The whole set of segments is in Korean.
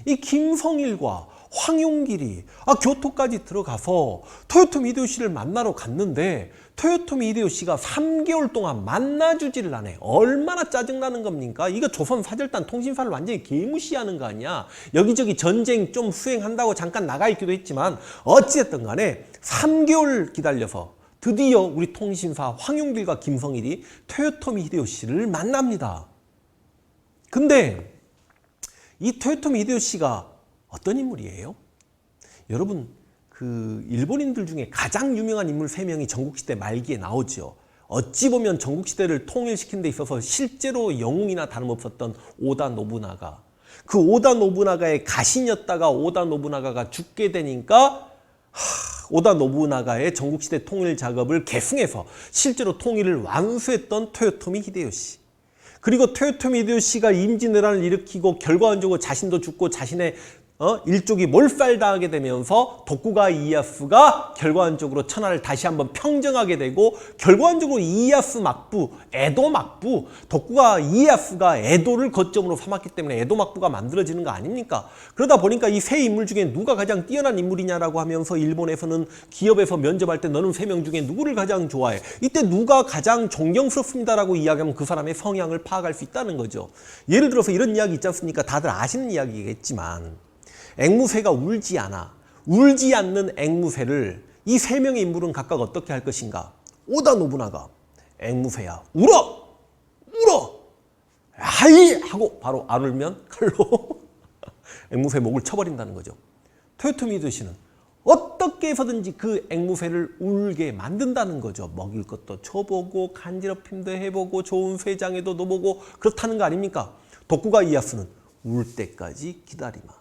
이 김성일과 황용길이 교토까지 들어가서 토요토미 히데요시를 만나러 갔는데 토요토미 히데요시가 3개월 동안 만나주지를 않아요. 얼마나 짜증나는 겁니까? 이거 조선 사절단 통신사를 완전히 개무시하는 거 아니야. 여기저기 전쟁 좀 수행한다고 잠깐 나가 있기도 했지만 어찌됐든 간에 3개월 기다려서 드디어 우리 통신사 황용길과 김성일이 토요토미 히데요시를 만납니다. 근데 이 토요토미 히데요시가 어떤 인물이에요? 여러분, 그 일본인들 중에 가장 유명한 인물 3명이 전국시대 말기에 나오죠. 어찌 보면 전국시대를 통일시키는 데 있어서 실제로 영웅이나 다름없었던 오다 노부나가, 그 오다 노부나가의 가신이었다가 오다 노부나가가 죽게 되니까 오다 노부나가의 전국시대 통일 작업을 계승해서 실제로 통일을 완수했던 토요토미 히데요시. 그리고 토요토미 히데요시가 임진왜란을 일으키고 결과적으로 자신도 죽고 자신의 일족이 몰살당하게 되면서 도쿠가와 이에야스가 결과적으로 천하를 다시 한번 평정하게 되고 결과적으로 이에야스 막부, 에도 막부, 도쿠가와 이에야스가 에도를 거점으로 삼았기 때문에 에도 막부가 만들어지는 거 아닙니까? 그러다 보니까 이 세 인물 중에 누가 가장 뛰어난 인물이냐라고 하면서 일본에서는 기업에서 면접할 때 너는 3명 중에 누구를 가장 좋아해? 이때 누가 가장 존경스럽습니다라고 이야기하면 그 사람의 성향을 파악할 수 있다는 거죠. 예를 들어서 이런 이야기 있지 않습니까? 다들 아시는 이야기겠지만 앵무새가 울지 않아. 울지 않는 앵무새를 이 3명의 인물은 각각 어떻게 할 것인가? 오다 노부나가 앵무새야 울어! 울어! 아이! 하고 바로 안 울면 칼로 앵무새 목을 쳐버린다는 거죠. 토요토미 히데요시는 어떻게 해서든지 그 앵무새를 울게 만든다는 거죠. 먹일 것도 줘보고 간지럽힘도 해보고 좋은 쇠장에도 넣어보고 그렇다는 거 아닙니까? 도쿠가와 이에야스는 울 때까지 기다리마.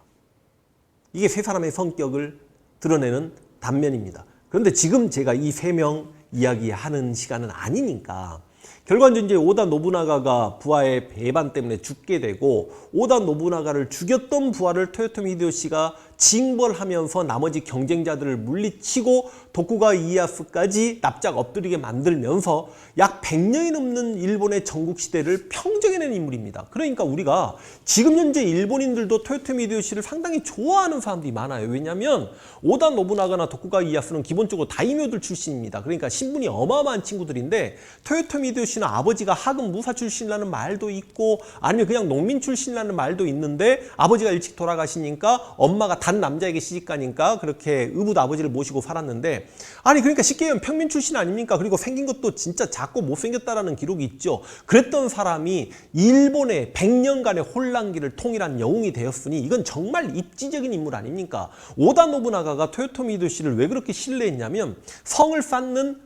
이게 세 사람의 성격을 드러내는 단면입니다. 그런데 지금 제가 이 3명 이야기하는 시간은 아니니까 결과적으로 이제 오다 노부나가가 부하의 배반 때문에 죽게 되고 오다 노부나가를 죽였던 부하를 토요토미 히데요시가 징벌하면서 나머지 경쟁자들을 물리치고 도쿠가와 이에야스까지 납작 엎드리게 만들면서 약 100년이 넘는 일본의 전국시대를 평정해낸 인물입니다. 그러니까 우리가 지금 현재 일본인들도 토요토미 히데요시를 상당히 좋아하는 사람들이 많아요. 왜냐하면 오다 노부나가나 도쿠가와 이에야스는 기본적으로 다이묘들 출신입니다. 그러니까 신분이 어마어마한 친구들인데 토요토미 히데요시는 아버지가 하급 무사 출신이라는 말도 있고 아니면 그냥 농민 출신이라는 말도 있는데 아버지가 일찍 돌아가시니까 엄마가 단 남자에게 시집가니까 그렇게 의붓 아버지를 모시고 살았는데 아니 그러니까 쉽게 얘기하면 평민 출신 아닙니까? 그리고 생긴 것도 진짜 작고 못생겼다라는 기록이 있죠. 그랬던 사람이 일본의 100년간의 혼란기를 통일한 영웅이 되었으니 이건 정말 입지적인 인물 아닙니까? 오다 노부나가가 토요토미 히데요시를 왜 그렇게 신뢰했냐면 성을 쌓는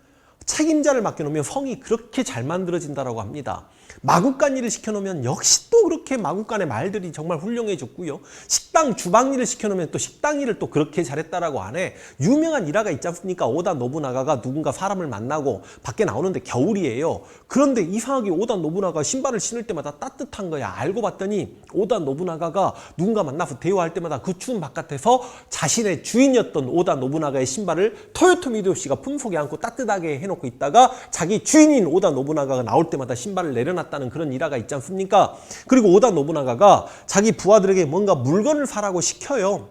책임자를 맡겨놓으면 성이 그렇게 잘 만들어진다고 합니다. 마구간 일을 시켜놓으면 역시 또 그렇게 마구간의 말들이 정말 훌륭해졌고요. 식당 주방 일을 시켜놓으면 또 식당 일을 또 그렇게 잘했다라고 하네. 유명한 일화가 있지 않습니까? 오다 노부나가가 누군가 사람을 만나고 밖에 나오는데 겨울이에요. 그런데 이상하게 오다 노부나가 신발을 신을 때마다 따뜻한 거야. 알고 봤더니 오다 노부나가가 누군가 만나서 대화할 때마다 그 추운 바깥에서 자신의 주인이었던 오다 노부나가의 신발을 토요토미 히데요시가 품속에 안고 따뜻하게 해놓고 있다가 자기 주인인 오다 노부나가가 나올 때마다 신발을 내려놨다는 그런 일화가 있지 않습니까? 그리고 오다 노부나가가 자기 부하들에게 뭔가 물건을 사라고 시켜요.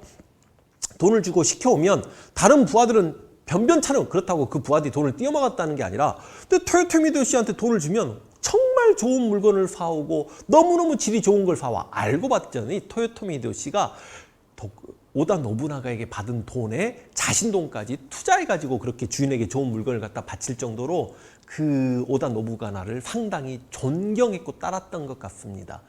돈을 주고 시켜오면 다른 부하들은 변변찮은 그렇다고 그 부하들이 돈을 띄어먹었다는 게 아니라 근데 토요토미 히데요시한테 돈을 주면 정말 좋은 물건을 사오고 너무너무 질이 좋은 걸 사와. 알고 봤더니 토요토미 히데요시가 오다 노부나가에게 받은 돈에 자신 돈까지 투자해가지고 그렇게 주인에게 좋은 물건을 갖다 바칠 정도로 그 오다 노부나가를 상당히 존경했고 따랐던 것 같습니다.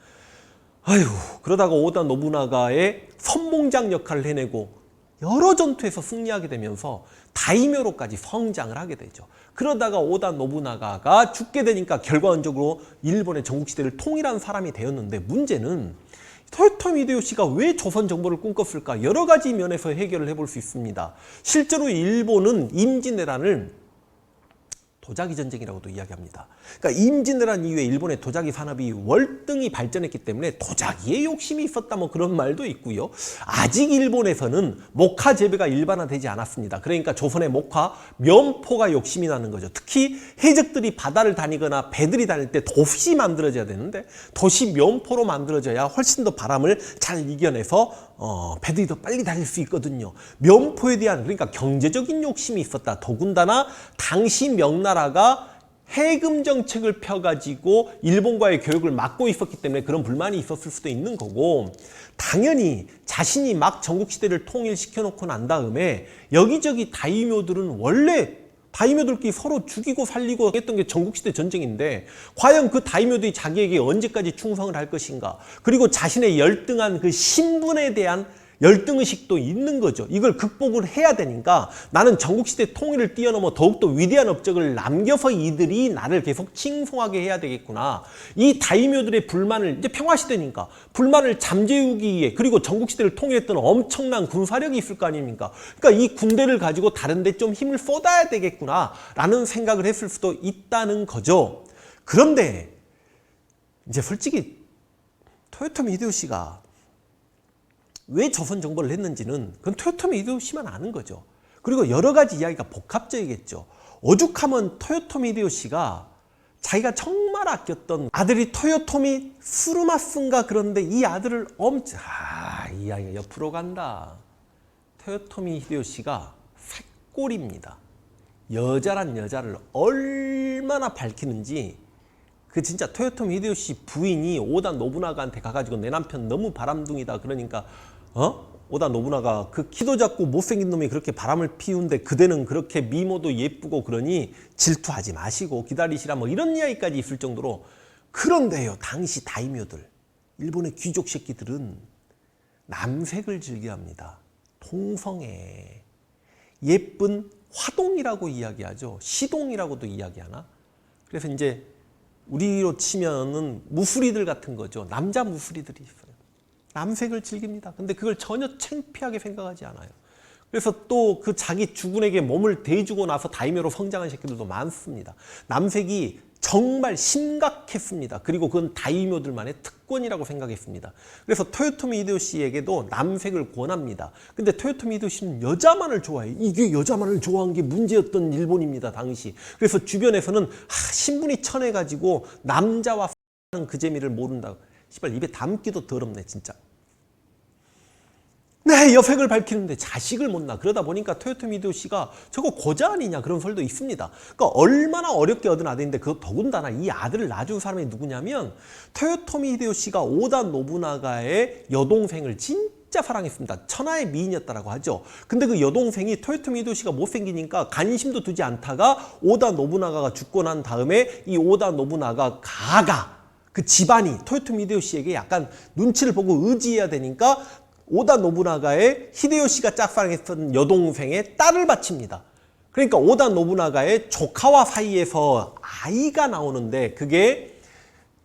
아휴, 그러다가 오다 노부나가의 선봉장 역할을 해내고 여러 전투에서 승리하게 되면서 다이묘로까지 성장을 하게 되죠. 그러다가 오다 노부나가가 죽게 되니까 결과적으로 일본의 전국시대를 통일한 사람이 되었는데 문제는 토요토미 히데요시가 왜 조선 정보를 꿈꿨을까? 여러 가지 면에서 해결을 해볼 수 있습니다. 실제로 일본은 임진왜란을 도자기 전쟁이라고도 이야기합니다. 그러니까 임진왜란 이후에 일본의 도자기 산업이 월등히 발전했기 때문에 도자기에 욕심이 있었다 뭐 그런 말도 있고요. 아직 일본에서는 목화 재배가 일반화되지 않았습니다. 그러니까 조선의 목화, 면포가 욕심이 나는 거죠. 특히 해적들이 바다를 다니거나 배들이 다닐 때 돛이 만들어져야 되는데 돛이 면포로 만들어져야 훨씬 더 바람을 잘 이겨내서 배들이 더 빨리 달릴 수 있거든요. 면포에 대한 그러니까 경제적인 욕심이 있었다. 더군다나 당시 명나라가 해금 정책을 펴가지고 일본과의 교역을 막고 있었기 때문에 그런 불만이 있었을 수도 있는 거고, 당연히 자신이 막 전국시대를 통일시켜 놓고 난 다음에 여기저기 다이묘들은 원래 다이묘들끼리 서로 죽이고 살리고 했던 게 전국시대 전쟁인데 과연 그 다이묘들이 자기에게 언제까지 충성을 할 것인가, 그리고 자신의 열등한 그 신분에 대한 열등의식도 있는 거죠. 이걸 극복을 해야 되니까 나는 전국시대 통일을 뛰어넘어 더욱더 위대한 업적을 남겨서 이들이 나를 계속 칭송하게 해야 되겠구나. 이 다이묘들의 불만을, 이제 평화시대니까 불만을 잠재우기 위해, 그리고 전국시대를 통일했던 엄청난 군사력이 있을 거 아닙니까? 그러니까 이 군대를 가지고 다른 데 좀 힘을 쏟아야 되겠구나 라는 생각을 했을 수도 있다는 거죠. 그런데 이제 솔직히 토요토미 히데요시가 왜 조선 정벌을 했는지는 그건 토요토미 히데요시만 아는 거죠. 그리고 여러 가지 이야기가 복합적이겠죠. 오죽하면 토요토미 히데요시가 자기가 정말 아꼈던 아들이 토요토미 수르마스인가, 그런데 이 아들을 이 아이가 옆으로 간다. 토요토미 히데요시가 쇳골입니다. 여자란 여자를 얼마나 밝히는지, 그 진짜 토요토미 히데요시 부인이 오다 노부나가한테 가가지고 내 남편 너무 바람둥이다 그러니까 오다 노부나가 그 키도 작고 못생긴 놈이 그렇게 바람을 피우는데 그대는 그렇게 미모도 예쁘고 그러니 질투하지 마시고 기다리시라 뭐 이런 이야기까지 있을 정도로. 그런데요, 당시 다이묘들, 일본의 귀족 새끼들은 남색을 즐겨합니다. 통성에 예쁜 화동이라고 이야기하죠. 시동이라고도 이야기하나? 그래서 이제 우리로 치면은 무수리들 같은 거죠. 남자 무수리들이 있어요. 남색을 즐깁니다. 근데 그걸 전혀 창피하게 생각하지 않아요. 그래서 또 그 자기 주군에게 몸을 대주고 나서 다이묘로 성장한 새끼들도 많습니다. 남색이 정말 심각했습니다. 그리고 그건 다이묘들만의 특권이라고 생각했습니다. 그래서 토요토미 히데요시에게도 남색을 권합니다. 근데 토요토미 히데요시는 여자만을 좋아해요. 이게 여자만을 좋아한 게 문제였던 일본입니다, 당시. 그래서 주변에서는 신분이 천해가지고 남자와 하는 그 재미를 모른다고. 씨발 입에 담기도 더럽네 진짜. 네, 여색을 밝히는데 자식을 못 낳아. 그러다 보니까 토요토미 히데요시가 저거 고자 아니냐 그런 설도 있습니다. 그러니까 얼마나 어렵게 얻은 아들인데, 그 더군다나 이 아들을 낳아준 사람이 누구냐면 토요토미 히데요시가 오다 노부나가의 여동생을 진짜 사랑했습니다. 천하의 미인이었다라고 하죠. 근데 그 여동생이 토요토미 히데요시가 못생기니까 관심도 두지 않다가 오다 노부나가가 죽고 난 다음에 이 오다 노부나가 가가 그 집안이 토요토미 히데요시에게 약간 눈치를 보고 의지해야 되니까 오다 노부나가의 히데요시가 짝사랑했던 여동생의 딸을 바칩니다. 그러니까 오다 노부나가의 조카와 사이에서 아이가 나오는데 그게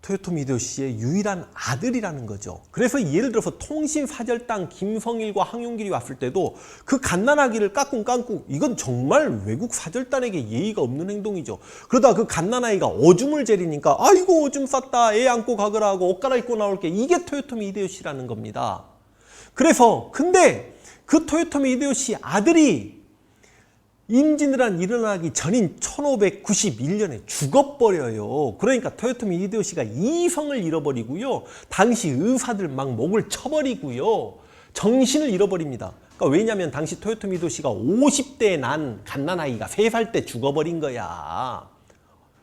토요토미 히데요시의 유일한 아들이라는 거죠. 그래서 예를 들어서 통신사절단 김성일과 황용길이 왔을 때도 그 갓난아기를 깍꿍깍꿍, 이건 정말 외국 사절단에게 예의가 없는 행동이죠. 그러다 그 갓난아이가 오줌을 재리니까 아이고 오줌 쌌다, 애 안고 가거라 하고 옷 갈아입고 나올게, 이게 토요토미 히데요시라는 겁니다. 그래서 근데 그 토요토미 히데요시 아들이 임진왜란 일어나기 전인 1591년에 죽어버려요. 그러니까 토요토미 히데요시가 이성을 잃어버리고요. 당시 의사들 막 목을 쳐버리고요. 정신을 잃어버립니다. 그러니까 왜냐하면 당시 토요토미 히데요시가 50대에 난 갓난아이가 3살 때 죽어버린 거야.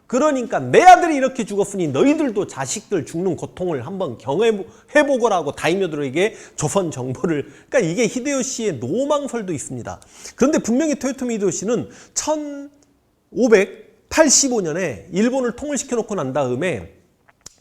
그러니까 내 아들이 이렇게 죽었으니 너희들도 자식들 죽는 고통을 한번 경험해보거라고 다이묘들에게 조선 정보를. 그러니까 이게 히데요시의 노망설도 있습니다. 그런데 분명히 토요토미 히데요시는 1585년에 일본을 통일시켜 놓고 난 다음에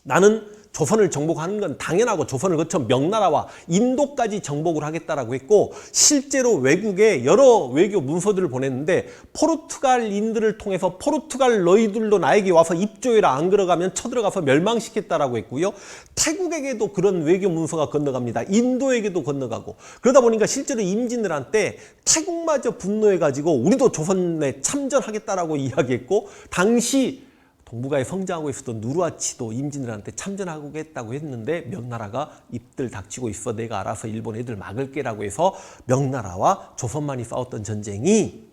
나는 조선을 정복하는 건 당연하고 조선을 거쳐 명나라와 인도까지 정복을 하겠다라고 했고 실제로 외국에 여러 외교 문서들을 보냈는데 포르투갈인들을 통해서 포르투갈 너희들도 나에게 와서 입조해라 안 그러가면 쳐들어가서 멸망시켰다라고 했고요. 태국에게도 그런 외교 문서가 건너갑니다. 인도에게도 건너가고 그러다 보니까 실제로 임진왜란 때 태국마저 분노해가지고 우리도 조선에 참전하겠다라고 이야기했고 당시 동북아에 성장하고 있었던 누르하치도 임진왜란 때 참전하겠다고 했는데 명나라가 입들 닥치고 있어 내가 알아서 일본 애들 막을게라고 해서 명나라와 조선만이 싸웠던 전쟁이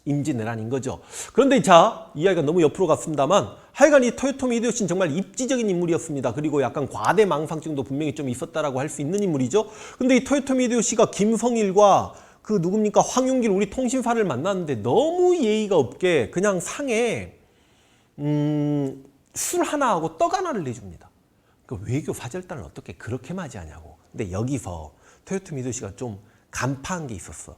임진왜란인 거죠. 그런데 자, 이야기가 너무 옆으로 갔습니다만 하여간 이 토요토미 히데요시는 정말 입지적인 인물이었습니다. 그리고 약간 과대망상증도 분명히 좀 있었다라고 할 수 있는 인물이죠. 근데 이 토요토미 히데요시가 김성일과 그 누굽니까 황용길 우리 통신사를 만났는데 너무 예의가 없게 그냥 상에 술 하나하고 떡 하나를 내줍니다. 그 외교 사절단을 어떻게 그렇게 맞이하냐고. 근데 여기서 토요토미 히데요시가 좀 간파한 게 있었어.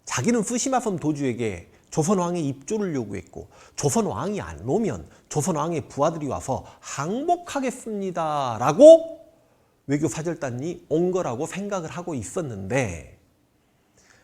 자기는 쓰시마섬 도주에게 조선왕의 입조를 요구했고 조선왕이 안 오면 조선왕의 부하들이 와서 항복하겠습니다 라고 외교 사절단이 온 거라고 생각을 하고 있었는데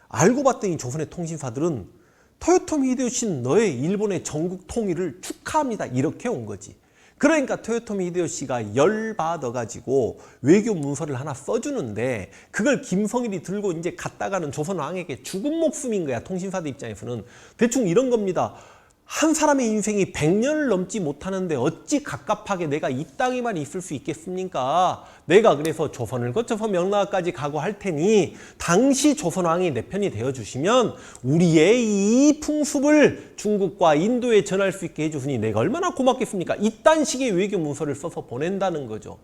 알고 봤더니 조선의 통신사들은 토요토미 히데요시는 너의 일본의 전국 통일을 축하합니다. 이렇게 온 거지. 그러니까 토요토미 히데요시가 열받아가지고 외교 문서를 하나 써주는데 그걸 김성일이 들고 이제 갔다가는 조선 왕에게 죽은 목숨인 거야. 통신사들 입장에서는. 대충 이런 겁니다. 한 사람의 인생이 100년을 넘지 못하는데 어찌 갑갑하게 내가 이 땅에만 있을 수 있겠습니까? 내가 그래서 조선을 거쳐서 명나라까지 가고 할 테니 당시 조선왕이 내 편이 되어주시면 우리의 이 풍습을 중국과 인도에 전할 수 있게 해주시니 내가 얼마나 고맙겠습니까? 이딴 식의 외교 문서를 써서 보낸다는 거죠.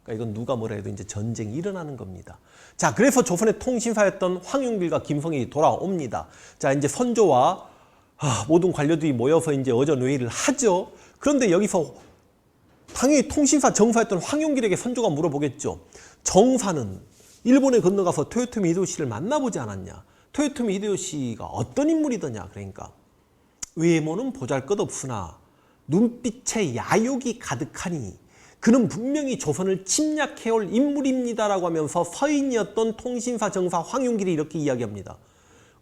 그러니까 이건 누가 뭐라 해도 이제 전쟁이 일어나는 겁니다. 자, 그래서 조선의 통신사였던 황용길과 김성일이 돌아옵니다. 자, 이제 선조와 모든 관료들이 모여서 이제 어전회의를 하죠. 그런데 여기서 당연히 통신사 정사였던 황용길에게 선조가 물어보겠죠. 정사는 일본에 건너가서 토요토미 히데요시를 만나보지 않았냐. 토요토미 히데요시가 어떤 인물이더냐. 그러니까 외모는 보잘것없으나 눈빛에 야욕이 가득하니 그는 분명히 조선을 침략해올 인물입니다라고 하면서 서인이었던 통신사 정사 황용길이 이렇게 이야기합니다.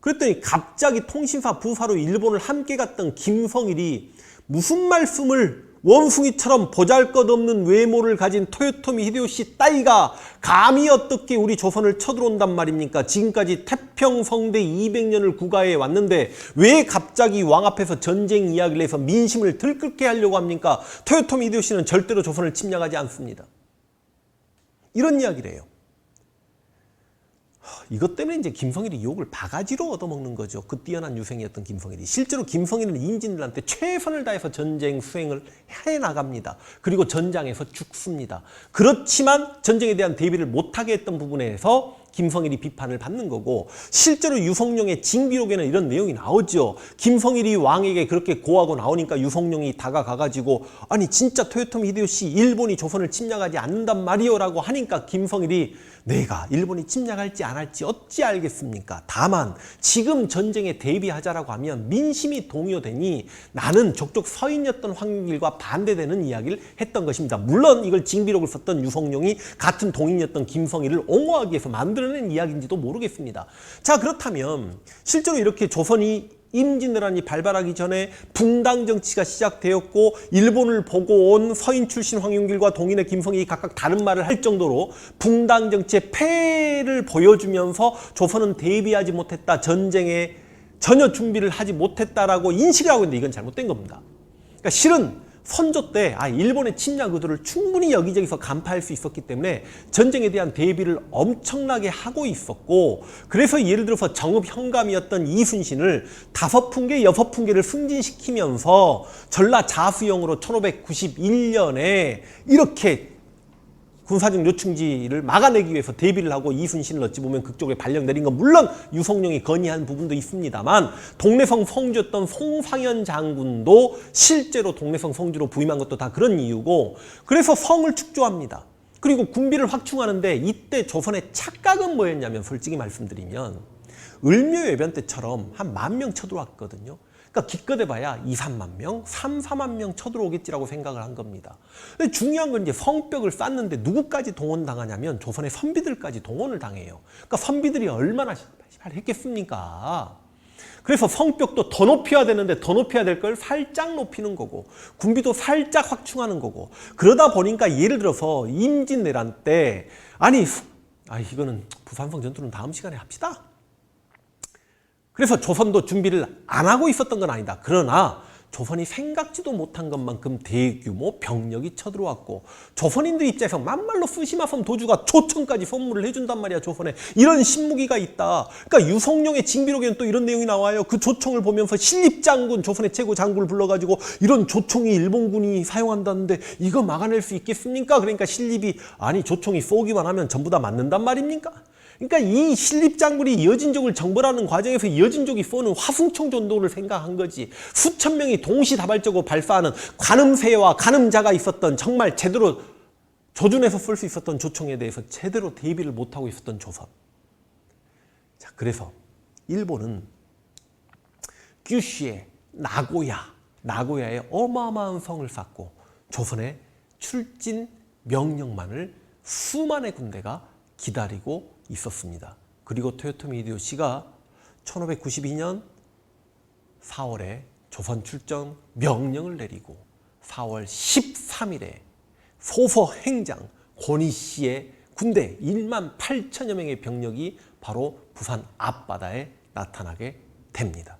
그랬더니 갑자기 통신사 부사로 일본을 함께 갔던 김성일이 무슨 말씀을 원숭이처럼 보잘것없는 외모를 가진 토요토미 히데요시 따위가 감히 어떻게 우리 조선을 쳐들어온단 말입니까? 지금까지 태평성대 200년을 구가해 왔는데 왜 갑자기 왕 앞에서 전쟁 이야기를 해서 민심을 들끓게 하려고 합니까? 토요토미 히데요시는 절대로 조선을 침략하지 않습니다. 이런 이야기를 해요. 이것 때문에 이제 김성일이 욕을 바가지로 얻어먹는 거죠. 그 뛰어난 유생이었던 김성일이. 실제로 김성일은 임진왜란 때 최선을 다해서 전쟁 수행을 해나갑니다. 그리고 전장에서 죽습니다. 그렇지만 전쟁에 대한 대비를 못하게 했던 부분에서 김성일이 비판을 받는 거고 실제로 유성룡의 징비록에는 이런 내용이 나오죠. 김성일이 왕에게 그렇게 고하고 나오니까 유성룡이 다가가가지고 아니 진짜 토요토미 히데요시 일본이 조선을 침략하지 않는단 말이오 라고 하니까 김성일이 내가 일본이 침략할지 안 할지 어찌 알겠습니까? 다만 지금 전쟁에 대비하자라고 하면 민심이 동요되니 나는 족족 서인이었던 황용길과 반대되는 이야기를 했던 것입니다. 물론 이걸 징비록을 썼던 유성룡이 같은 동인이었던 김성일을 옹호하기 위해서 만들어낸 이야기인지도 모르겠습니다. 자, 그렇다면 실제로 이렇게 조선이 임진왜란이 발발하기 전에 붕당 정치가 시작되었고 일본을 보고 온 서인 출신 황용길과 동인의 김성일이 각각 다른 말을 할 정도로 붕당 정치의 폐해를 보여주면서 조선은 대비하지 못했다. 전쟁에 전혀 준비를 하지 못했다라고 인식을 하고 있는데 이건 잘못된 겁니다. 그러니까 실은 선조 때 일본의 침략 의도를 충분히 여기저기서 간파할 수 있었기 때문에 전쟁에 대한 대비를 엄청나게 하고 있었고 그래서 예를 들어서 정읍 현감이었던 이순신을 5풍계, 6풍계를 승진시키면서 전라자수영으로 1591년에 이렇게 군사적 요충지를 막아내기 위해서 대비를 하고 이순신을 어찌 보면 극적으로 발령 내린 건 물론 유성룡이 건의한 부분도 있습니다만 동래성 성주였던 송상현 장군도 실제로 동래성 성주로 부임한 것도 다 그런 이유고 그래서 성을 축조합니다. 그리고 군비를 확충하는데 이때 조선의 착각은 뭐였냐면 솔직히 말씀드리면 을묘 외변 때처럼 한 10,000명 쳐들어왔거든요. 그러니까 기껏 해봐야 2, 3만 명, 3, 4만 명 쳐들어오겠지라고 생각을 한 겁니다. 근데 중요한 건 이제 성벽을 쌓는데 누구까지 동원당하냐면 조선의 선비들까지 동원을 당해요. 그러니까 선비들이 얼마나 했겠습니까? 그래서 성벽도 더 높여야 되는데 더 높여야 될 걸 살짝 높이는 거고 군비도 살짝 확충하는 거고 그러다 보니까 예를 들어서 임진왜란 때 이거는 부산성 전투는 다음 시간에 합시다. 그래서 조선도 준비를 안 하고 있었던 건 아니다. 그러나 조선이 생각지도 못한 것만큼 대규모 병력이 쳐들어왔고 조선인들 입장에서 만말로 쓰시마섬 도주가 조청까지 선물을 해준단 말이야. 조선에 이런 신무기가 있다. 그러니까 유성룡의 징비록에는 또 이런 내용이 나와요. 그 조청을 보면서 신립장군, 조선의 최고 장군을 불러가지고 이런 조청이 일본군이 사용한다는데 이거 막아낼 수 있겠습니까? 그러니까 신립이 조청이 쏘기만 하면 전부 다 맞는단 말입니까? 그러니까 이 신립장군이 이여진족을 정벌하는 과정에서 이여진족이 쏘는 화승총 전도를 생각한 거지. 수천 명이 동시다발적으로 발사하는 관음새와 관음자가 있었던 정말 제대로 조준해서 쏠 수 있었던 조총에 대해서 제대로 대비를 못하고 있었던 조선. 자, 그래서 일본은 규슈의 나고야에 어마어마한 성을 쌓고 조선의 출진 명령만을 수만의 군대가 기다리고 있었습니다. 그리고 토요토미 히데요시가 1592년 4월에 조선 출정 명령을 내리고 4월 13일에 소서 행장 권희씨의 군대 1만 8천여 명의 병력이 바로 부산 앞바다에 나타나게 됩니다.